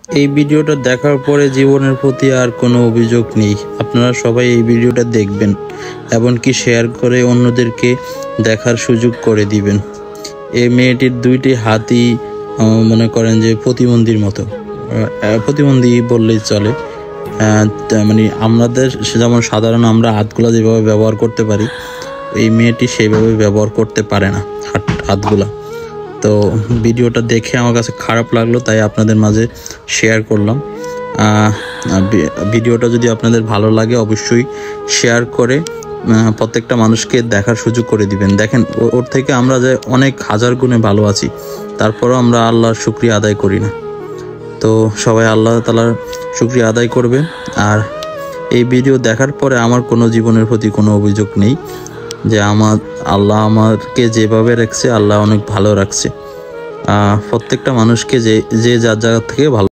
এই ভিডিওটা দেখার পরে জীবনের প্রতি আর কোনো অভিযোগ নেই। আপনারা সবাই এই ভিডিওটা দেখবেন, এমনকি শেয়ার করে অন্যদেরকে দেখার সুযোগ করে দিবেন। এই মেয়েটির দুইটি হাতই মনে করেন যে প্রতিবন্ধীর মতো, প্রতিবন্ধী বললেই চলে। মানে আমাদের যেমন সাধারণ আমরা হাতগুলো যেভাবে ব্যবহার করতে পারি, এই মেয়েটি সেইভাবে ব্যবহার করতে পারে না হাতগুলা। তো ভিডিওটা দেখে আমার কাছে খারাপ লাগলো, তাই আপনাদের মাঝে শেয়ার করলাম। ভিডিওটা যদি আপনাদের ভালো লাগে অবশ্যই শেয়ার করে প্রত্যেকটা মানুষকে দেখার সুযোগ করে দিবেন। দেখেন, ওর থেকে আমরা যে অনেক হাজার গুণে ভালো আছি, তারপরও আমরা আল্লাহর শুকরিয়া আদায় করি না। তো সবাই আল্লাহ তাআলার শুকরিয়া আদায় করবে। আর এই ভিডিও দেখার পরে আমার কোনো জীবনের প্রতি কোনো অভিযোগ নেই, যে আল্লাহ আমাকে যেভাবে রাখছে আল্লাহ অনেক ভালো রাখছে। প্রত্যেকটা মানুষকে যে যার জায়গা থেকে ভালো